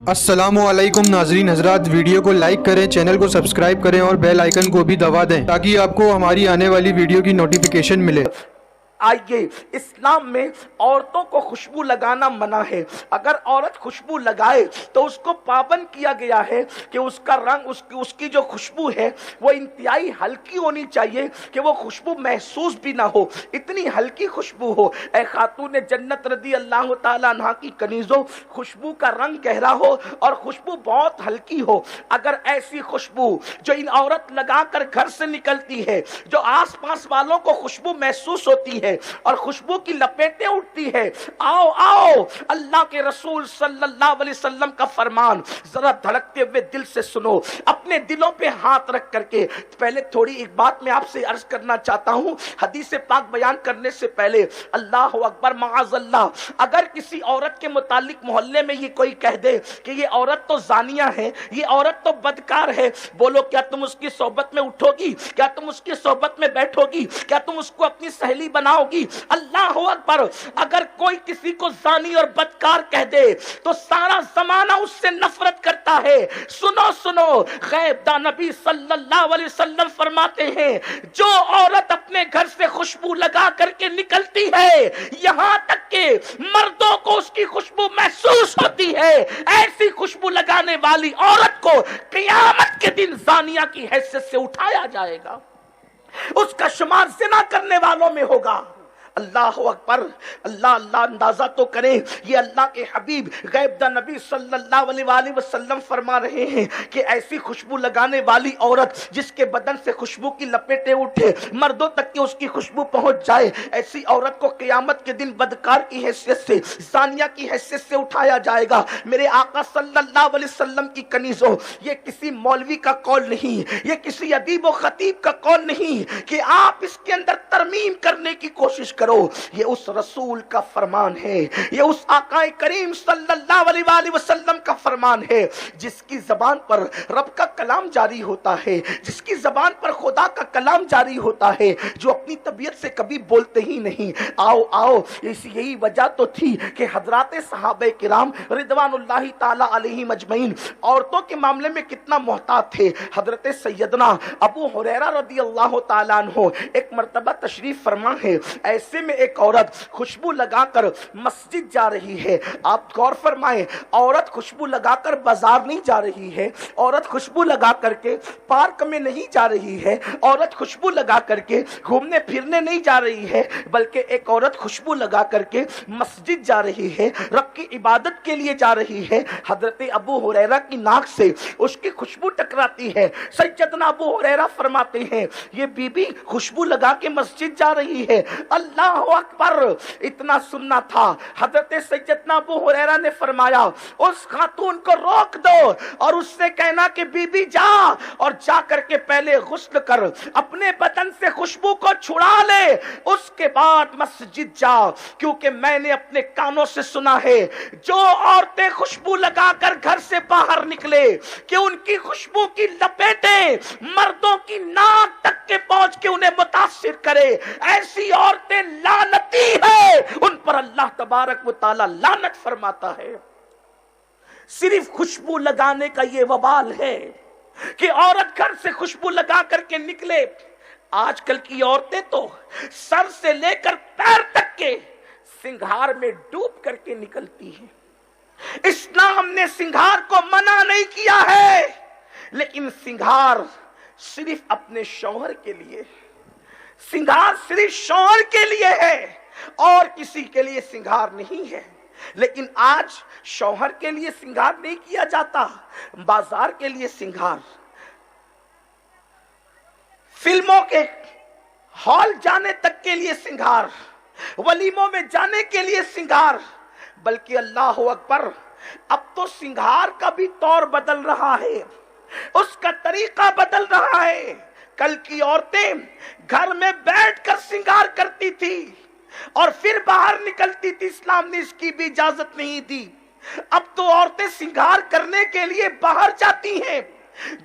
अस्सलाम वालेकुम नाजरीन हजरात, वीडियो को लाइक करें, चैनल को सब्सक्राइब करें और बेल आइकन को भी दबा दें ताकि आपको हमारी आने वाली वीडियो की नोटिफिकेशन मिले। आइए, इस्लाम में औरतों को खुशबू लगाना मना है। अगर औरत खुशबू लगाए तो उसको पाबंद किया गया है कि उसका रंग उसकी जो खुशबू है वो इंतहाई हल्की होनी चाहिए कि वो खुशबू महसूस भी ना हो, इतनी हल्की खुशबू हो। ए खातून जन्नत रदी अल्लाह ताला अन्हा की कनीजों, खुशबू का रंग गहरा हो और खुशबू बहुत हल्की हो। अगर ऐसी खुशबू जो इन औरत लगाकर घर से निकलती है, जो आस पास वालों को खुशबू महसूस होती है और खुशबू की लपेटें उठती है, आओ आओ, अल्लाह के रसूल सल्लल्लाहु अलैहि वसल्लम का फरमान जरा धड़कते हुए दिल से सुनो, अपने दिलों पे हाथ रख करके। पहले थोड़ी एक बात मैं आपसे अर्ज करना चाहता हूं, हदीस पाक बयान करने से पहले। अल्लाह अकबर, माअज़ल्लाह, अगर किसी औरत के मुतालिक मोहल्ले में ये कोई कह दे कि ये औरत तो जानिया है, ये औरत तो बदकार है, बोलो क्या तुम उसकी सोहबत में उठोगी? क्या तुम उसकी सोहबत में बैठोगी? क्या तुम उसको अपनी सहेली बनाओगी? अल्लाह अकबर, अगर कोई किसी को जानी और बदकार कह दे तो सारा जमाना उससे नफरत करता है। सुनो सुनो, गैब दा नबी सल्लल्लाहु अलैहि वसल्लम फरमाते हैं, जो औरत अपने घर से खुशबू लगा करके निकलती है, यहां तक के मर्दों को उसकी खुशबू महसूस होती है, ऐसी खुशबू लगाने वाली औरत को क़यामत के दिन जानिया की हैसियत से उठाया जाएगा, उसका शुमार ज़िना करने वालों में होगा। अल्लाह अकबर, अल्लाह अल्लाह, अंदाजा तो करें, ये अल्लाह के हबीब गैब दा नबी सल्लल्लाहु अलैहि वसल्लम फरमा रहे हैं कि ऐसी खुशबू लगाने वाली औरत जिसके बदन से खुशबू की लपेटें उठे, मर्दों तक की उसकी खुशबू पहुंच जाए, ऐसी औरत को क़यामत के दिन बदकार की हैसियत से, जानिया की हैसियत से उठाया जाएगा। मेरे आका सल्लल्लाहु अलैहि वसल्लम की कनीजों, ये किसी मौलवी का कौल नहीं, ये किसी अदीब व खतीब का कौल नहीं कि आप इसके अंदर तरमीम करने की कोशिश करो। ये उस रसूल का फरमान है, ये उस आकाए करीम सल्लल्लाहु अलैहि वसल्लम का फरमान है, जिसकी जबान पर रब का कलाम जारी होता है, जिसकी जबान पर खुदा का कलाम जारी होता है, जो अपनी तबीयत से कभी बोलते ही नहीं। आओ आओ, यही वजह तो थी कि हजरात सहाबे किराम रिदवानुल्लाहि ताला अलैहिम अजमईन औरतों के मामले में कितना मोहतात थे। हजरत सैयदना अबू हुरैरा रदियल्लाहु ताला अन्हु एक मर्तबा तशरीफ फरमा है, ऐसे में एक औरत खुशबू लगाकर मस्जिद जा रही है। आप गौर फरमाएं, औरत खुशबू लगाकर बाजार नहीं जा रही है, औरत खुशबू लगा करके पार्क में नहीं जा रही है, औरत खुशबू लगा करके घूमने फिरने नहीं जा रही है, बल्कि एक औरत खुशबू लगा करके मस्जिद जा रही है, रब की इबादत के लिए जा रही है। हजरत अबू हुरैरा की नाक से उसकी खुशबू टकराती है। सैयदना अबू हुरैरा फरमाते हैं, ये बीबी खुशबू लगा के मस्जिद जा रही है। अल्लाह अकबर, इतना सुनना था। हजरत सैयदना अबू हुरैरा ने फरमाया, उस खातून को रोक दो और उससे कहना कि बीबी जा और जा करके पहले गुस्ल कर, अपने बदन से खुशबू को छुड़ा ले, उसके बाद मस्जिद जा, क्योंकि मैंने अपने कानों से सुना है जो औरतें खुशबू लगाकर घर से बाहर निकले कि उनकी खुशबू की लपेटें मर्दों की नाक तक के पहुंच के उन्हें मुतासिर करे, ऐसी औरतें लानती है, उन पर अल्लाह तबारक व तआला लानत फरमाता है। सिर्फ खुशबू लगाने का ये वबाल है कि औरत घर से खुशबू लगा करके निकले। आजकल की औरतें तो सर से लेकर पैर तक के सिंगार में डूब करके निकलती हैं। इस्लाम ने सिंगार को मना नहीं किया है, लेकिन सिंगार सिर्फ अपने शौहर के लिए, सिंगार सिर्फ शौहर के लिए है और किसी के लिए सिंगार नहीं है। लेकिन आज शौहर के लिए सिंगार नहीं किया जाता, बाजार के लिए सिंगार, फिल्मों के हॉल जाने तक के लिए सिंगार, वलीमों में जाने के लिए सिंगार, बल्कि अल्लाह अकबर, अब तो सिंगार का भी तौर बदल रहा है, उसका तरीका बदल रहा है। कल की औरतें घर में बैठकर सिंगार करती थी और फिर बाहर निकलती थी, इस्लाम ने इसकी भी इजाजत नहीं दी। अब तो औरतें सिंगार करने के लिए बाहर जाती हैं,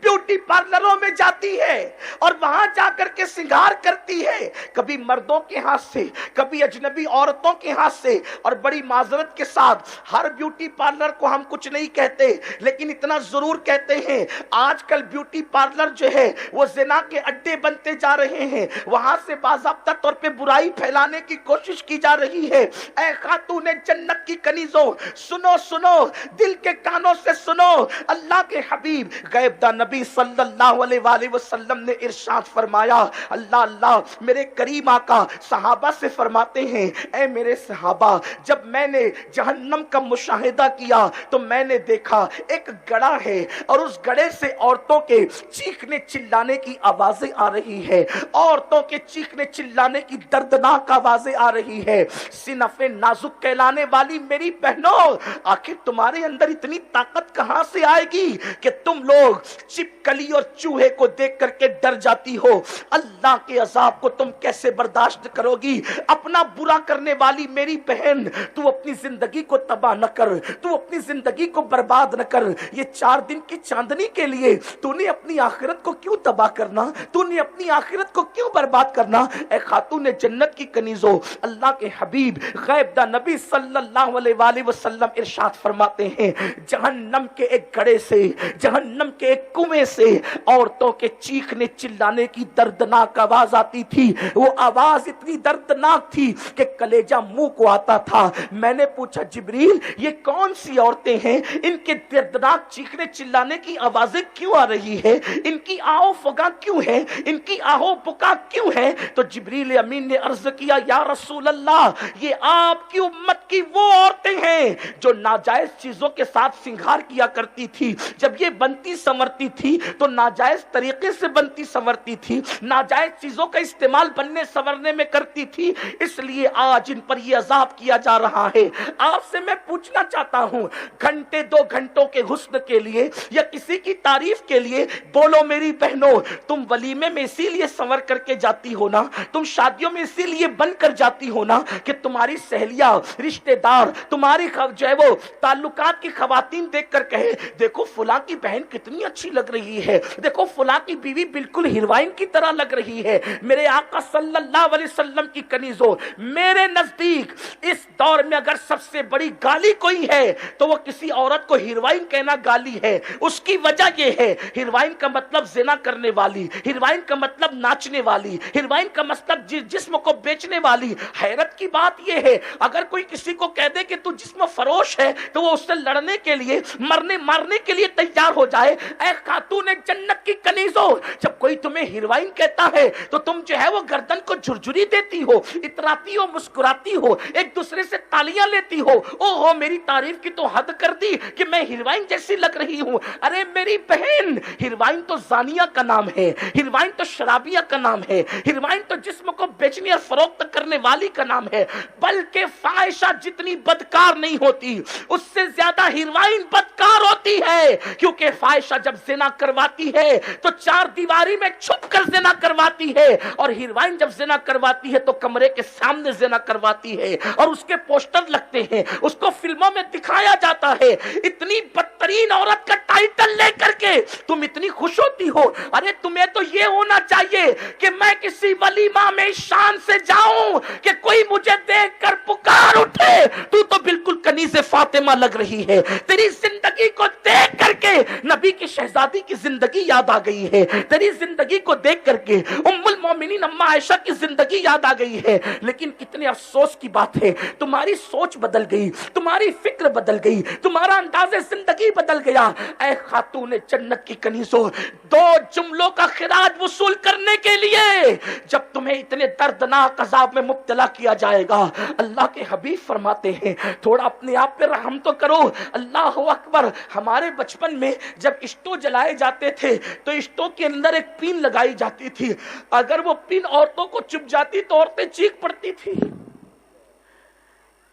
ब्यूटी पार्लरों में जाती है और वहां जाकर के श्रृंगार करती है, कभी मर्दों के हाथ से, कभी अजनबी औरतों के हाथ से। और बड़ी माजरत के साथ हर ब्यूटी पार्लर को हम कुछ नहीं कहते, लेकिन इतना जरूर कहते हैं आजकल ब्यूटी पार्लर जो है वो ज़िना के अड्डे बनते जा रहे हैं। वहां से बाज़ाब्ता तौर पे बुराई फैलाने की कोशिश की जा रही है। ऐ खातूने जन्नत की कनीजों, सुनो सुनो, दिल के कानों से सुनो। अल्लाह के हबीब गैब दा नबी सल्लल्लाहु अलैहि वसल्लम ने इरशाद फरमाया, अल्लाह अल्लाह मेरे करीम आका सहाबा से फरमाते हैं, ऐ मेरे सहाबा, जब मैंने जहन्नम का मुशाहिदा किया तो मैंने देखा एक गड़ा है और उस गड़े से औरतों के चीखने चिल्लाने की आवाजें आ रही है, औरतों के चीखने चिल्लाने की दर्दनाक आवाजें आ रही है। सिनफे नाजुक कहलाने वाली मेरी बहनों, आखिर तुम्हारे अंदर इतनी ताकत कहां से आएगी कि तुम लोग चिपकली और चूहे को देख करके डर जाती हो? अल्लाह के अजाब को तुम कैसे बर्दाश्त करोगी? अपना बुरा करने वाली मेरी बहन, तू अपनी जिंदगी को तबाह न कर, तू अपनी जिंदगी को बर्बाद न कर। ये 4 दिन की चांदनी के लिए तूने अपनी आखिरत को क्यों तबाह करना? तूने अपनी आखिरत को क्यों बर्बाद करना? ए खातून जन्नत की कनीजों, अल्लाह के हबीब गैब दा नबी सल्लल्लाहु अलैहि वसल्लम इरशाद फरमाते हैं, जहन्नम के एक गड़े से, जहन्नम के एक कुएं से औरतों के चीखने चिल्लाने की दर्दनाक आवाज आती थी। वो आवाज इतनी दर्दनाक थी कि कलेजा मुंह को आता था। मैंने पूछा, जिब्रील ये कौन सी औरतें हैं, इनके दर्दनाक चीखने चिल्लाने की आवाजें क्यों आ रही है, इनकी आओ फगा क्यों है, इनकी आहो पुका क्यों है? तो जिब्रील अमीन ने अर्ज किया, या रसूल अल्लाह, ये आपकी उम्मत की वो औरतें हैं जो नाजायज चीजों के साथ श्रृंगार किया करती थी। जब ये बनती संवरती थी तो नाजायज तरीके से बनती संवरती थी, नाजायज चीजों का इस्तेमाल बनने संवरने में करती थी, इसलिए आज इन पर यह अजाब किया जा रहा है। आपसे मैं पूछना चाहता हूं, घंटे 2 घंटों के हुस्न के लिए या किसी की तारीफ के लिए बोलो मेरी बहनों, तुम वलीमे में इसीलिए संवर करके जाती हो ना, तुम शादियों में इसीलिए बनकर जाती हो ना कि तुम्हारी सहेलियां, रिश्तेदार, तुम्हारी जो है वो ताल्लुकात की खवातीन देख कर कहे, देखो फुला की बहन कितनी अच्छी लग रही है, देखो फुला की बीवी बिल्कुल हीरोइन की तरह लग रही है। मेरे आका सल्लल्लाहु अलैहि वसल्लम की कनीजों, मेरे नजदीक इस दौर में अगर सबसे बड़ी गाली कोई है तो वो किसी औरत को हीरोइन कहना गाली है। उसकी वजह ये है, हीरोइन का मतलब ज़िना करने वाली, हीरोइन का मतलब नाचने वाली, हीरोइन का मतलब जिस्म को बेचने वाली। हैरत की बात ये है, अगर कोई किसी को कह दे कि तू जिस्म फरोश है तो वो उससे लड़ने के लिए, मरने मारने के लिए तैयार हो जाए। ऐ खातून जन्नत की कनीजों, जब कोई तुम्हें हीरोइन कहता है तो तुम जो है वो गर्दन को झुरझुरी देती हो, इतराती हो, मुस्कुराती हो, एक दूसरे से तालियां लेती हो। ओहो मेरी तारीफ की तो हद कर दी कि मैं हीरोइन जैसी लग रही हूं। अरे मेरी बहन, हीरोइन तो जानिया का नाम है, हीरोइन तो शराबिया का नाम है, हीरोइन तो जिस्म को बेचने और फरोख्त करने वाली का नाम है। बल्कि फाहिशा जितनी बदकार नहीं होती, उससे ज्यादा हीरोइन बदकार होती है, क्योंकि फाहिशा जब जिना करवाती है तो 4 दीवारी में छुप कर जिना करवाती है, और हीरोइन जब जिना करवाती है तो कमरे के सामने जिना करवाती है और उसके पोस्टर लगते हैं, उसको फिल्मों में दिखाया जाता है। इतनी बदतरीन औरत का टाइटल लेकर के तुम इतनी खुश होती हो। अरे तुम्हें तो ये होना चाहिए कि मैं किसी वलीमा में शान से जाऊं कि कोई मुझे देखकर पुकार उठे, तू तो बिल्कुल कनीज़े फातिमा लग रही है। तेरी जिंदगी को देख करके नबी की शहजादी की जिंदगी याद आ गई है, तेरी जिंदगी को देख करके उम्मुल मोमिनीन अम्मा आयशा की जिंदगी याद आ गई है। लेकिन कितने अफसोस की बात है, तुम्हारी सोच बदल गई, तुम्हारी फिक्र बदल गई, तुम्हारा अंदाज़े जिंदगी बदल गया। ऐ खातून जन्नत की कनीज़ों, 2 जुमलों का खिराज वसूल करने के लिए जब तुम्हें इतने दर्दनाक अजाब में मुब्तला किया जाएगा, अल्लाह के हबीब फरमाते हैं थोड़ा अपने आप पे रहम तो करो। अल्लाह अकबर। हमारे बचपन में जब स्टोव जलाए जाते थे तो स्टोव के अंदर एक पिन लगाई जाती थी, अगर वो पिन औरतों को चुभ जाती तो औरतें चीख पड़ती थी।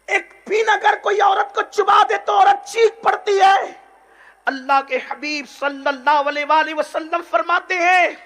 एक पिन अगर कोई औरत को चुभा दे तो औरत चीख पड़ती है। अल्लाह के हबीब सल्लल्लाहु अलैहि वसल्लम फरमाते हैं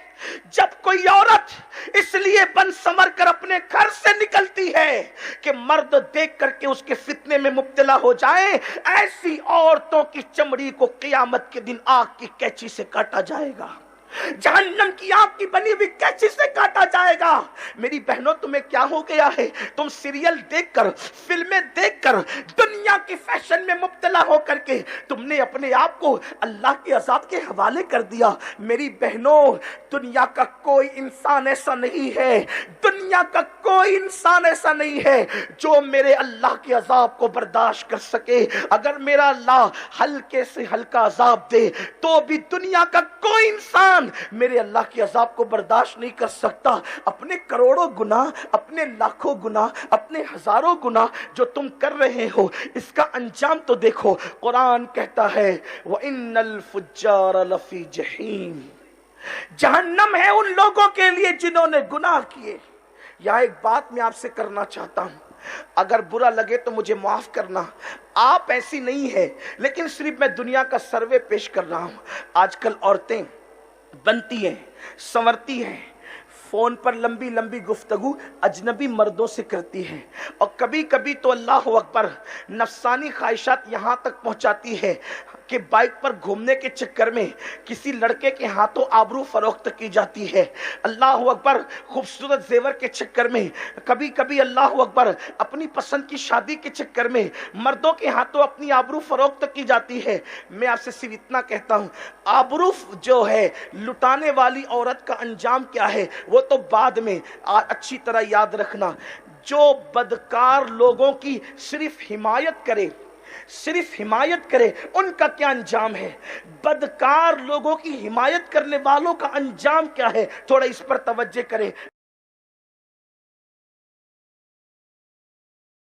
जब कोई औरत इसलिए बन संवर कर अपने घर से निकलती है कि मर्द देख करके उसके फितने में मुब्तला हो जाए, ऐसी औरतों की चमड़ी को क़यामत के दिन आग की कैंची से काटा जाएगा, जहन्नम की आग की बनी हुई कैंची से काटा जाएगा। मेरी बहनों, तुम्हें क्या हो गया है? तुम सीरियल देखकर, फिल्में देखकर, दुनिया की फैशन में मुब्तला होकर के तुमने अपने आप को अल्लाह के अज़ाब के हवाले कर दिया। मेरी बहनों, दुनिया का कोई इंसान ऐसा नहीं है, दुनिया का कोई इंसान ऐसा नहीं है जो मेरे अल्लाह के अज़ाब को बर्दाश्त कर सके। अगर मेरा अल्लाह हल्के से हल्का अज़ाब दे तो भी दुनिया का कोई इंसान मेरे अल्लाह के अज़ाब को बर्दाश्त नहीं कर सकता। अपने करोड़ों गुनाह, अपने लाखों गुनाह, अपने हजारों गुनाह जो तुम कर रहे हो, इसका अंजाम तो देखो। कुरान कहता है व इन्नल फुज्जार लफी जहीम, जहन्नम है उन लोगों के लिए जिन्होंने गुनाह किए। यह एक बात मैं आपसे करना चाहता हूं, अगर बुरा लगे तो मुझे माफ करना, आप ऐसी नहीं है, लेकिन सिर्फ मैं दुनिया का सर्वे पेश कर रहा हूं। आजकल औरतें बनती हैं, संवरती हैं, फोन पर लंबी लंबी गुफ्तगू अजनबी मर्दों से करती है, और कभी कभी तो अल्लाह अकबर नफसानी ख्वाहिशात यहां तक पहुंचाती है कि बाइक पर घूमने के चक्कर में किसी लड़के के हाथों आबरू फरोख्त की जाती है। अल्लाह अकबर, खूबसूरत जेवर के चक्कर में, कभी कभी अल्लाह अकबर अपनी पसंद की शादी के चक्कर में मर्दों के हाथों अपनी आबरू फरोख्त की जाती है। मैं आपसे सिर्फ इतना कहता हूं, आबरू जो है लुटाने वाली औरत का अंजाम क्या है वो तो बाद में। अच्छी तरह याद रखना, जो बदकार लोगों की सिर्फ हिमायत करे, सिर्फ हिमायत करे, उनका क्या अंजाम है। बदकार लोगों की हिमायत करने वालों का अंजाम क्या है, थोड़ा इस पर तवज्जो करें।